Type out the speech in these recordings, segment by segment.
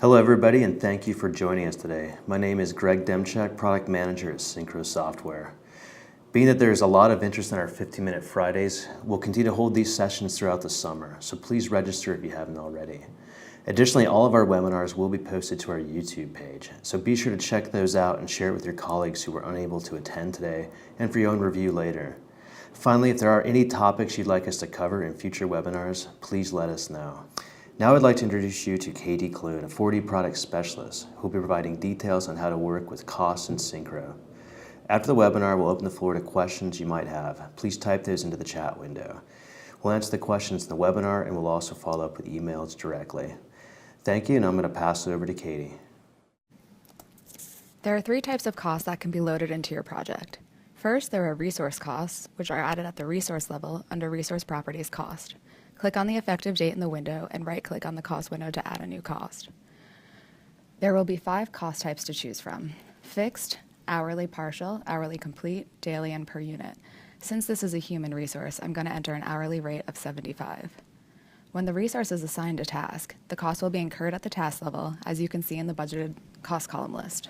Hello everybody, and thank you for joining us today. My name is Greg Demchak, Product Manager at Synchro Software. Being that there's a lot of interest in our 15-minute Fridays, we'll continue to hold these sessions throughout the summer, so please register if you haven't already. Additionally, all of our webinars will be posted to our YouTube page, so be sure to check those out and share it with your colleagues who were unable to attend today and for your own review later. Finally, if there are any topics you'd like us to cover in future webinars, please let us know. Now I'd like to introduce you to Katie Clune, a 4D product specialist, who will be providing details on how to work with costs and Synchro. After the webinar, we'll open the floor to questions you might have. Please type those into the chat window. We'll answer the questions in the webinar, and we'll also follow up with emails directly. Thank you, and I'm going to pass it over to Katie. There are three types of costs that can be loaded into your project. First, there are resource costs, which are added at the resource level under Resource Properties Cost. Click on the effective date in the window and right-click on the cost window to add a new cost. There will be 5 cost types to choose from: fixed, hourly partial, hourly complete, daily, and per unit. Since this is a human resource, I'm going to enter an hourly rate of 75. When the resource is assigned a task, the cost will be incurred at the task level, as you can see in the budgeted cost column list.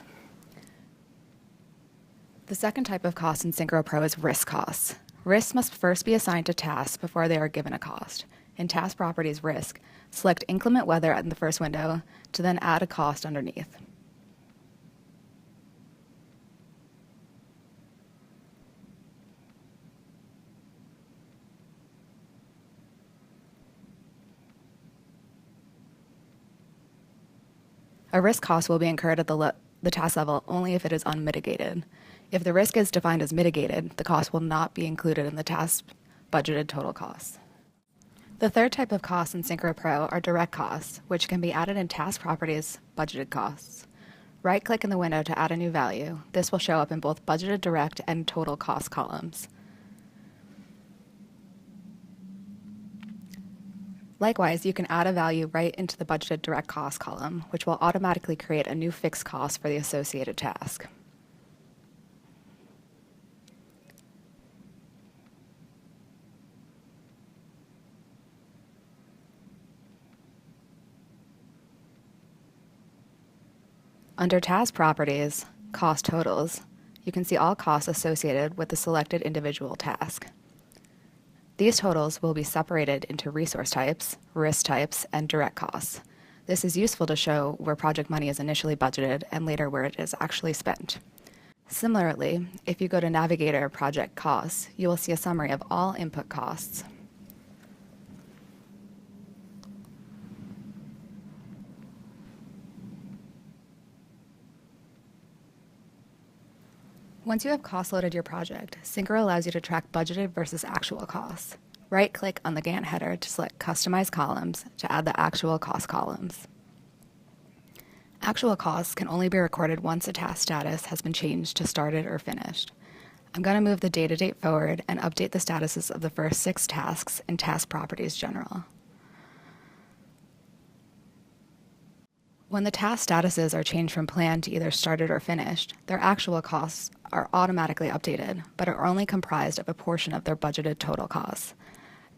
The second type of cost in Synchro Pro is risk costs. Risks must first be assigned to tasks before they are given a cost. In Task Properties Risk, select Inclement Weather in the first window to then add a cost underneath. A risk cost will be incurred at the task level only if it is unmitigated. If the risk is defined as mitigated, the cost will not be included in the task budgeted total costs. The third type of costs in Synchro Pro are direct costs, which can be added in Task Properties budgeted costs. Right-click in the window to add a new value. This will show up in both budgeted direct and total cost columns. Likewise, you can add a value right into the budgeted direct cost column, which will automatically create a new fixed cost for the associated task. Under Task Properties, Cost Totals, you can see all costs associated with the selected individual task. These totals will be separated into resource types, risk types, and direct costs. This is useful to show where project money is initially budgeted and later where it is actually spent. Similarly, if you go to Navigator Project Costs, you will see a summary of all input costs. Once you have cost-loaded your project, Synchro allows you to track budgeted versus actual costs. Right-click on the Gantt header to select Customize Columns to add the actual cost columns. Actual costs can only be recorded once a task status has been changed to started or finished. I'm going to move the data date forward and update the statuses of the first 6 tasks in Task Properties General. When the task statuses are changed from planned to either started or finished, their actual costs are automatically updated, but are only comprised of a portion of their budgeted total costs.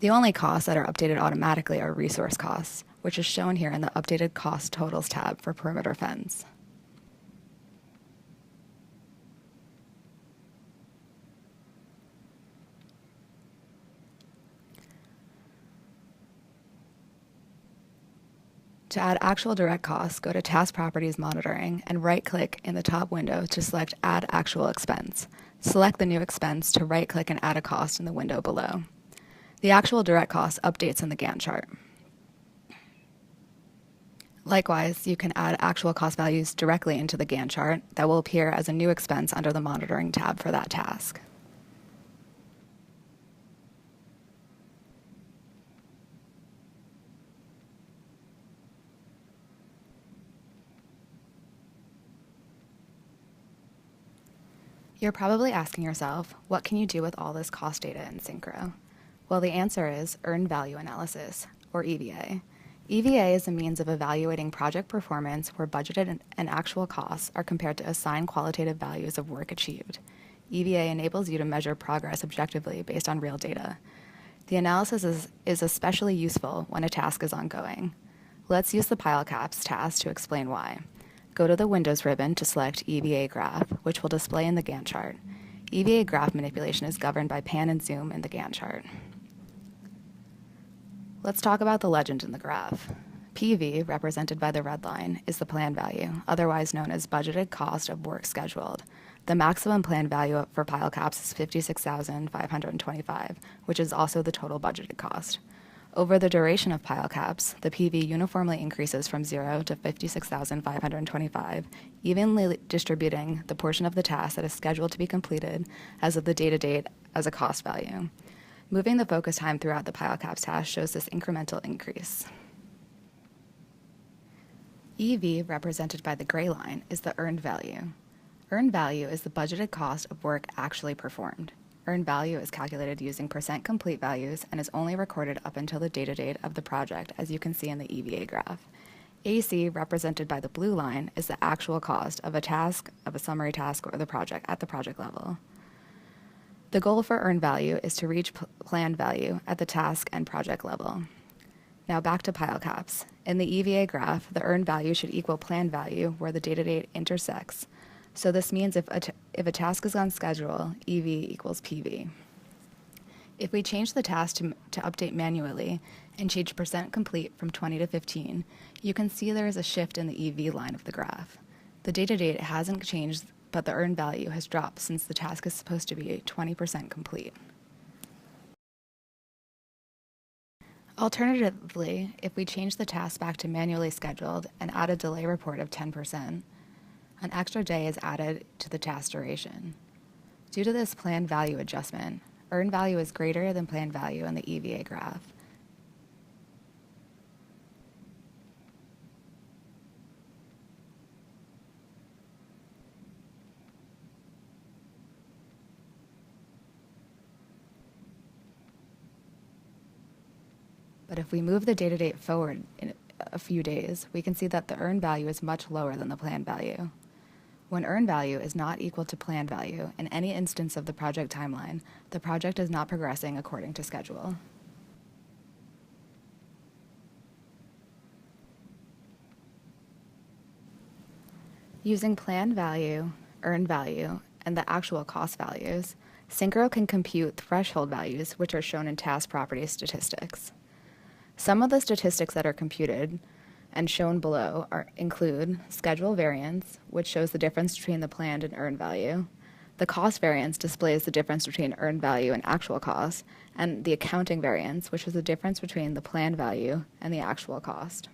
The only costs that are updated automatically are resource costs, which is shown here in the Updated Cost Totals tab for Perimeter Fence. To add actual direct costs, go to Task Properties Monitoring and right-click in the top window to select Add Actual Expense. Select the new expense to right-click and add a cost in the window below. The actual direct cost updates in the Gantt chart. Likewise, you can add actual cost values directly into the Gantt chart that will appear as a new expense under the Monitoring tab for that task. You're probably asking yourself, what can you do with all this cost data in Synchro? Well, the answer is Earned Value Analysis, or EVA. EVA is a means of evaluating project performance where budgeted and actual costs are compared to assigned qualitative values of work achieved. EVA enables you to measure progress objectively based on real data. The analysis is especially useful when a task is ongoing. Let's use the pile caps task to explain why. Go to the Windows ribbon to select EVA graph, which will display in the Gantt chart. EVA graph manipulation is governed by pan and zoom in the Gantt chart. Let's talk about the legend in the graph. PV, represented by the red line, is the plan value, otherwise known as budgeted cost of work scheduled. The maximum plan value for pile caps is $56,525, which is also the total budgeted cost. Over the duration of pile caps, the PV uniformly increases from 0 to $56,525, evenly distributing the portion of the task that is scheduled to be completed as of the date as a cost value. Moving the focus time throughout the pile caps task shows this incremental increase. EV, represented by the gray line, is the earned value. Earned value is the budgeted cost of work actually performed. Earned value is calculated using percent complete values and is only recorded up until the date of the project, as you can see in the EVA graph. AC, represented by the blue line, is the actual cost of a task, of a summary task, or the project at the project level. The goal for earned value is to reach planned value at the task and project level. Now back to pile caps. In the EVA graph, the earned value should equal planned value where the date intersects. So this means if a task is on schedule, EV equals PV. If we change the task to update manually and change percent complete from 20 to 15, you can see there is a shift in the EV line of the graph. The date hasn't changed, but the earned value has dropped since the task is supposed to be 20% complete. Alternatively, if we change the task back to manually scheduled and add a delay report of 10%, an extra day is added to the task duration. Due to this planned value adjustment, earned value is greater than planned value in the EVA graph. But if we move the date forward in a few days, we can see that the earned value is much lower than the planned value. When earned value is not equal to planned value in any instance of the project timeline, the project is not progressing according to schedule. Using planned value, earned value, and the actual cost values, Synchro can compute threshold values, which are shown in task property statistics. Some of the statistics that are computed and shown below include schedule variance, which shows the difference between the planned and earned value. The cost variance displays the difference between earned value and actual cost, and the accounting variance, which is the difference between the planned value and the actual cost.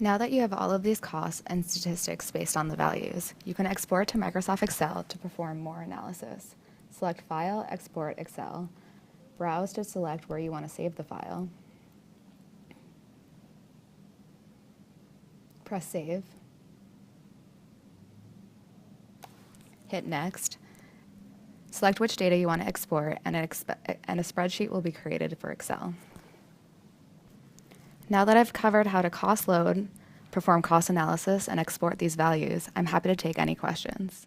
Now that you have all of these costs and statistics based on the values, you can export to Microsoft Excel to perform more analysis. Select File, Export, Excel. Browse to select where you want to save the file. Press Save. Hit Next. Select which data you want to export, and a spreadsheet will be created for Excel. Now that I've covered how to cost load, perform cost analysis, and export these values, I'm happy to take any questions.